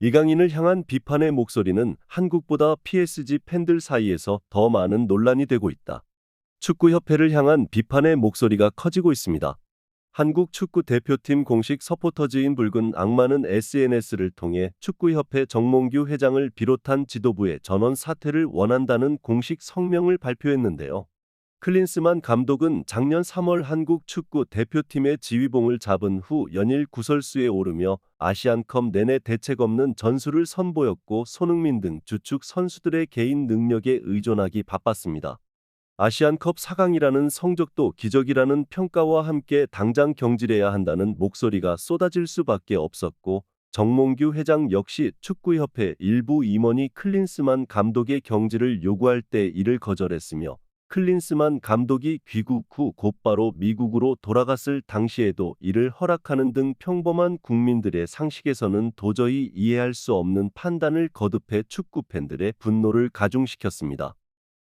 이강인을 향한 비판의 목소리는 한국보다 PSG 팬들 사이에서 더 많은 논란이 되고 있다. 축구협회를 향한 비판의 목소리가 커지고 있습니다. 한국 축구 대표팀 공식 서포터즈인 붉은 악마는 SNS를 통해 축구협회 정몽규 회장을 비롯한 지도부의 전원 사퇴를 원한다는 공식 성명을 발표했는데요. 클린스만 감독은 작년 3월 한국 축구 대표팀의 지휘봉을 잡은 후 연일 구설수에 오르며 아시안컵 내내 대책 없는 전술을 선보였고 손흥민 등 주축 선수들의 개인 능력에 의존하기 바빴습니다. 아시안컵 4강이라는 성적도 기적이라는 평가와 함께 당장 경질해야 한다는 목소리가 쏟아질 수밖에 없었고 정몽규 회장 역시 축구협회 일부 임원이 클린스만 감독의 경질을 요구할 때 이를 거절했으며 클린스만 감독이 귀국 후 곧바로 미국으로 돌아갔을 당시에도 이를 허락하는 등 평범한 국민들의 상식에서는 도저히 이해할 수 없는 판단을 거듭해 축구 팬들의 분노를 가중시켰습니다.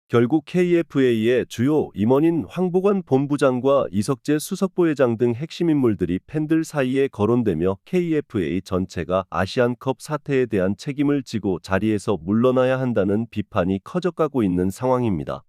결국 KFA의 주요 임원인 황보관 본부장과 이석재 수석부회장 등 핵심 인물들이 팬들 사이에 거론되며 KFA 전체가 아시안컵 사태에 대한 책임을 지고 자리에서 물러나야 한다는 비판이 커져가고 있는 상황입니다.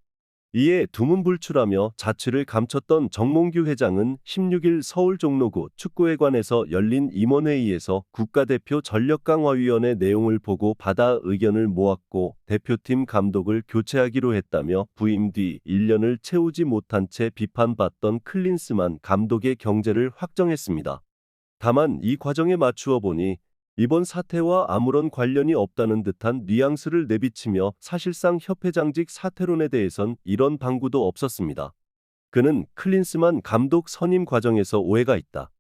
이에 두문불출하며 자취를 감췄던 정몽규 회장은 16일 서울 종로구 축구회관에서 열린 임원회의에서 국가대표 전력강화위원회 내용을 보고 받아 의견을 모았고 대표팀 감독을 교체하기로 했다며 부임 뒤 1년을 채우지 못한 채 비판받던 클린스만 감독의 경제를 확정했습니다. 다만 이 과정에 맞추어 보니 이번 사태와 아무런 관련이 없다는 듯한 뉘앙스를 내비치며 사실상 협회장직 사퇴론에 대해선 이런 방구도 없었습니다. 그는 클린스만 감독 선임 과정에서 오해가 있다.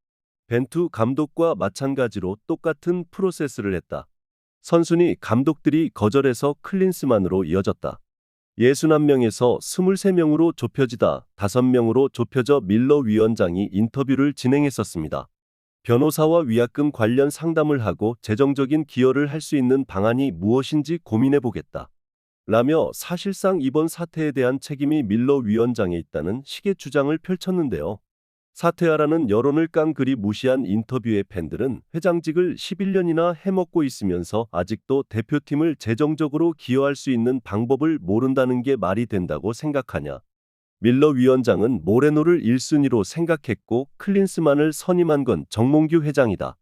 벤투 감독과 마찬가지로 똑같은 프로세스를 했다. 선순위 감독들이 거절해서 클린스만으로 이어졌다. 61명에서 23명으로 좁혀지다 5명으로 좁혀져 밀러 위원장이 인터뷰를 진행했었습니다. 변호사와 위약금 관련 상담을 하고 재정적인 기여를 할 수 있는 방안이 무엇인지 고민해보겠다. 라며 사실상 이번 사태에 대한 책임이 밀러 위원장에 있다는 식의 주장을 펼쳤는데요. 사퇴하라는 여론을 깡그리 무시한 인터뷰의 팬들은 회장직을 11년이나 해먹고 있으면서 아직도 대표팀을 재정적으로 기여할 수 있는 방법을 모른다는 게 말이 된다고 생각하냐. 밀러 위원장은 모레노를 1순위로 생각했고 클린스만을 선임한 건 정몽규 회장이다.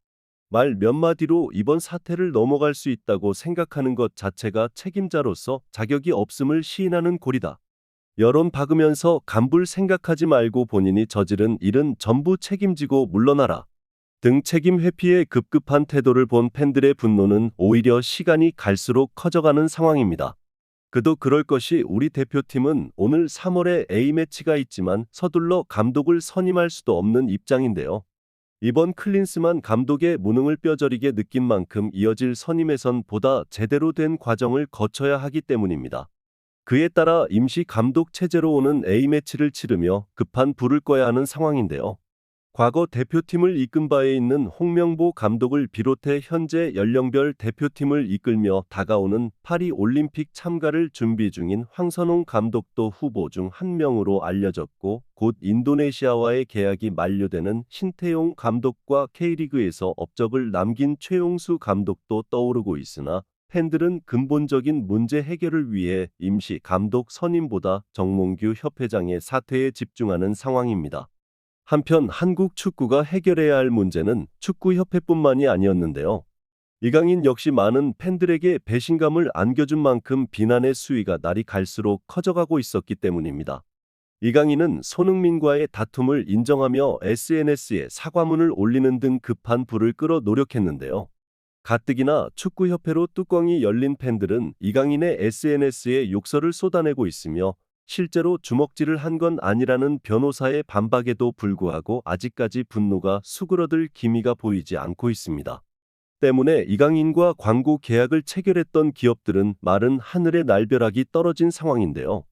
말 몇 마디로 이번 사태를 넘어갈 수 있다고 생각하는 것 자체가 책임자로서 자격이 없음을 시인하는 꼴이다. 여론 박으면서 간불 생각하지 말고 본인이 저지른 일은 전부 책임지고 물러나라. 등 책임 회피에 급급한 태도를 본 팬들의 분노는 오히려 시간이 갈수록 커져가는 상황입니다. 그도 그럴 것이 우리 대표팀은 오늘 3월에 A매치가 있지만 서둘러 감독을 선임할 수도 없는 입장인데요. 이번 클린스만 감독의 무능을 뼈저리게 느낀 만큼 이어질 선임에선 보다 제대로 된 과정을 거쳐야 하기 때문입니다. 그에 따라 임시 감독 체제로 오는 A매치를 치르며 급한 불을 꺼야 하는 상황인데요. 과거 대표팀을 이끈 바에 있는 홍명보 감독을 비롯해 현재 연령별 대표팀을 이끌며 다가오는 파리 올림픽 참가를 준비 중인 황선홍 감독도 후보 중 한 명으로 알려졌고 곧 인도네시아와의 계약이 만료되는 신태용 감독과 K리그에서 업적을 남긴 최용수 감독도 떠오르고 있으나 팬들은 근본적인 문제 해결을 위해 임시 감독 선임보다 정몽규 협회장의 사퇴에 집중하는 상황입니다. 한편 한국 축구가 해결해야 할 문제는 축구협회뿐만이 아니었는데요. 이강인 역시 많은 팬들에게 배신감을 안겨준 만큼 비난의 수위가 날이 갈수록 커져가고 있었기 때문입니다. 이강인은 손흥민과의 다툼을 인정하며 SNS에 사과문을 올리는 등 급한 불을 끌어 노력했는데요. 가뜩이나 축구협회로 뚜껑이 열린 팬들은 이강인의 SNS에 욕설을 쏟아내고 있으며 실제로 주먹질을 한 건 아니라는 변호사의 반박에도 불구하고 아직까지 분노가 수그러들 기미가 보이지 않고 있습니다. 때문에 이강인과 광고 계약을 체결했던 기업들은 마른 하늘의 날벼락이 떨어진 상황인데요.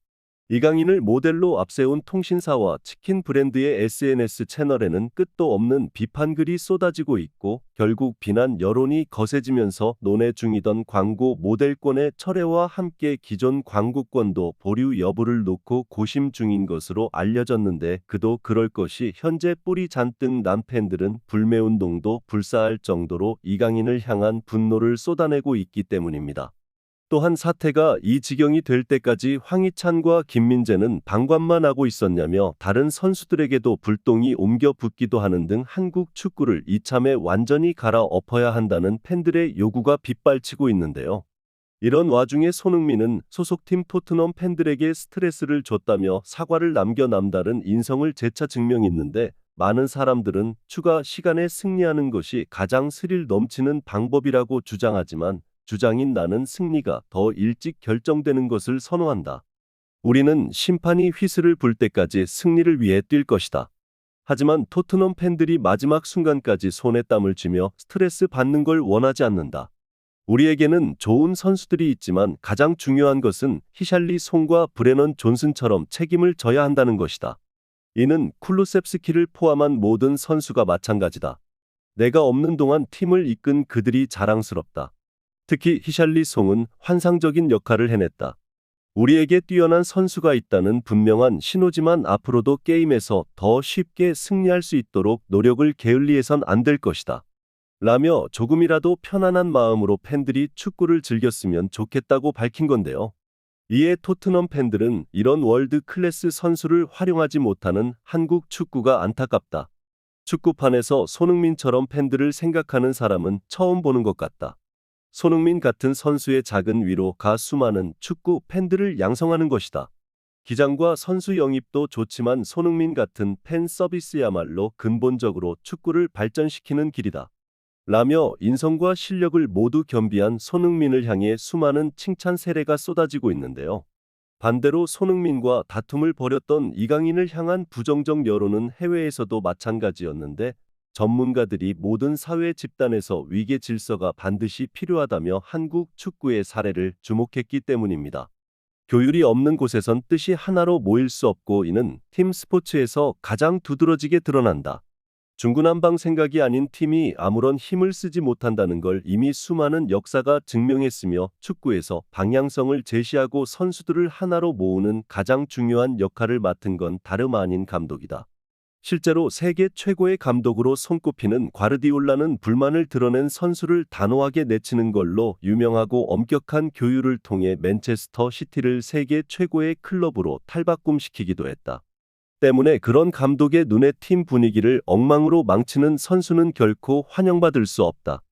이강인을 모델로 앞세운 통신사와 치킨 브랜드의 SNS 채널에는 끝도 없는 비판글이 쏟아지고 있고, 결국 비난 여론이 거세지면서 논의 중이던 광고 모델권의 철회와 함께 기존 광고권도 보류 여부를 놓고 고심 중인 것으로 알려졌는데, 그도 그럴 것이 현재 뿌리 잔뜩 난 팬들은 불매운동도 불사할 정도로 이강인을 향한 분노를 쏟아내고 있기 때문입니다. 또한 사태가 이 지경이 될 때까지 황희찬과 김민재는 방관만 하고 있었냐며 다른 선수들에게도 불똥이 옮겨 붙기도 하는 등 한국 축구를 이참에 완전히 갈아엎어야 한다는 팬들의 요구가 빗발치고 있는데요. 이런 와중에 손흥민은 소속팀 토트넘 팬들에게 스트레스를 줬다며 사과를 남겨 남다른 인성을 재차 증명했는데, 많은 사람들은 추가 시간에 승리하는 것이 가장 스릴 넘치는 방법이라고 주장하지만, 주장인 나는 승리가 더 일찍 결정되는 것을 선호한다. 우리는 심판이 휘슬을 불 때까지 승리를 위해 뛸 것이다. 하지만 토트넘 팬들이 마지막 순간까지 손에 땀을 쥐며 스트레스 받는 걸 원하지 않는다. 우리에게는 좋은 선수들이 있지만 가장 중요한 것은 히샬리 송과 브레넌 존슨처럼 책임을 져야 한다는 것이다. 이는 쿨루셉스키를 포함한 모든 선수가 마찬가지다. 내가 없는 동안 팀을 이끈 그들이 자랑스럽다. 특히 히샬리 송은 환상적인 역할을 해냈다. 우리에게 뛰어난 선수가 있다는 분명한 신호지만 앞으로도 게임에서 더 쉽게 승리할 수 있도록 노력을 게을리해선 안 될 것이다. 라며 조금이라도 편안한 마음으로 팬들이 축구를 즐겼으면 좋겠다고 밝힌 건데요. 이에 토트넘 팬들은 이런 월드 클래스 선수를 활용하지 못하는 한국 축구가 안타깝다. 축구판에서 손흥민처럼 팬들을 생각하는 사람은 처음 보는 것 같다. 손흥민 같은 선수의 작은 위로가 수많은 축구 팬들을 양성하는 것이다. 기장과 선수 영입도 좋지만 손흥민 같은 팬 서비스야말로 근본적으로 축구를 발전시키는 길이다. 라며 인성과 실력을 모두 겸비한 손흥민을 향해 수많은 칭찬 세례가 쏟아지고 있는데요. 반대로 손흥민과 다툼을 벌였던 이강인을 향한 부정적 여론은 해외에서도 마찬가지였는데, 전문가들이 모든 사회 집단에서 위계 질서가 반드시 필요하다며 한국 축구의 사례를 주목했기 때문입니다. 교율이 없는 곳에선 뜻이 하나로 모일 수 없고, 이는 팀 스포츠에서 가장 두드러지게 드러난다. 중구난방 생각이 아닌 팀이 아무런 힘을 쓰지 못한다는 걸 이미 수많은 역사가 증명했으며, 축구에서 방향성을 제시하고 선수들을 하나로 모으는 가장 중요한 역할을 맡은 건 다름 아닌 감독이다. 실제로 세계 최고의 감독으로 손꼽히는 과르디올라는 불만을 드러낸 선수를 단호하게 내치는 걸로 유명하고 엄격한 교육을 통해 맨체스터 시티를 세계 최고의 클럽으로 탈바꿈시키기도 했다. 때문에 그런 감독의 눈에 팀 분위기를 엉망으로 망치는 선수는 결코 환영받을 수 없다.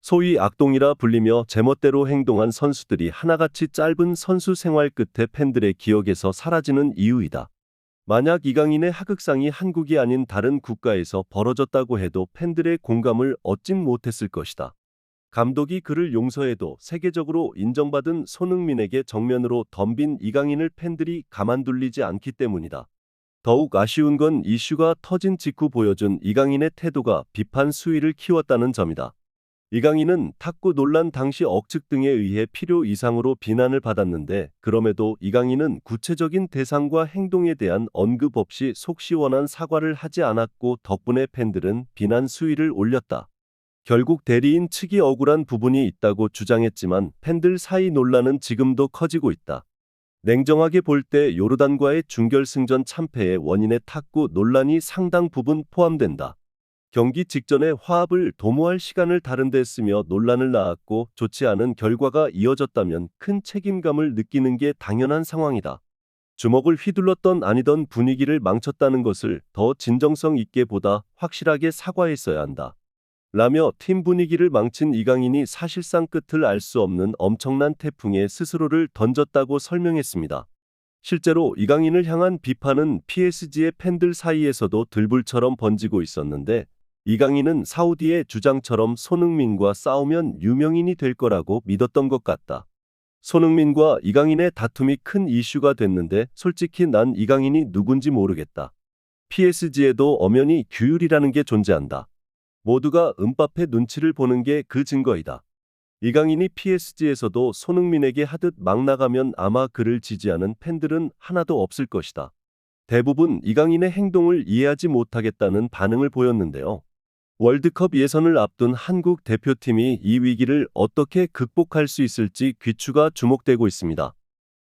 소위 악동이라 불리며 제멋대로 행동한 선수들이 하나같이 짧은 선수 생활 끝에 팬들의 기억에서 사라지는 이유이다. 만약 이강인의 하극상이 한국이 아닌 다른 국가에서 벌어졌다고 해도 팬들의 공감을 얻진 못했을 것이다. 감독이 그를 용서해도 세계적으로 인정받은 손흥민에게 정면으로 덤빈 이강인을 팬들이 가만둘리지 않기 때문이다. 더욱 아쉬운 건 이슈가 터진 직후 보여준 이강인의 태도가 비판 수위를 키웠다는 점이다. 이강인은 탁구 논란 당시 억측 등에 의해 필요 이상으로 비난을 받았는데, 그럼에도 이강인은 구체적인 대상과 행동에 대한 언급 없이 속 시원한 사과를 하지 않았고, 덕분에 팬들은 비난 수위를 올렸다. 결국 대리인 측이 억울한 부분이 있다고 주장했지만 팬들 사이 논란은 지금도 커지고 있다. 냉정하게 볼 때 요르단과의 준결승전 참패의 원인에 탁구 논란이 상당 부분 포함된다. 경기 직전에 화합을 도모할 시간을 다른 데 쓰며 논란을 낳았고, 좋지 않은 결과가 이어졌다면 큰 책임감을 느끼는 게 당연한 상황이다. 주먹을 휘둘렀던 아니던 분위기를 망쳤다는 것을 더 진정성 있게 보다 확실하게 사과했어야 한다. 라며 팀 분위기를 망친 이강인이 사실상 끝을 알 수 없는 엄청난 태풍에 스스로를 던졌다고 설명했습니다. 실제로 이강인을 향한 비판은 PSG의 팬들 사이에서도 들불처럼 번지고 있었는데, 이강인은 사우디의 주장처럼 손흥민과 싸우면 유명인이 될 거라고 믿었던 것 같다. 손흥민과 이강인의 다툼이 큰 이슈가 됐는데, 솔직히 난 이강인이 누군지 모르겠다. PSG에도 엄연히 규율이라는 게 존재한다. 모두가 음바페 눈치를 보는 게 그 증거이다. 이강인이 PSG에서도 손흥민에게 하듯 막 나가면 아마 그를 지지하는 팬들은 하나도 없을 것이다. 대부분 이강인의 행동을 이해하지 못하겠다는 반응을 보였는데요. 월드컵 예선을 앞둔 한국 대표팀이 이 위기를 어떻게 극복할 수 있을지 귀추가 주목되고 있습니다.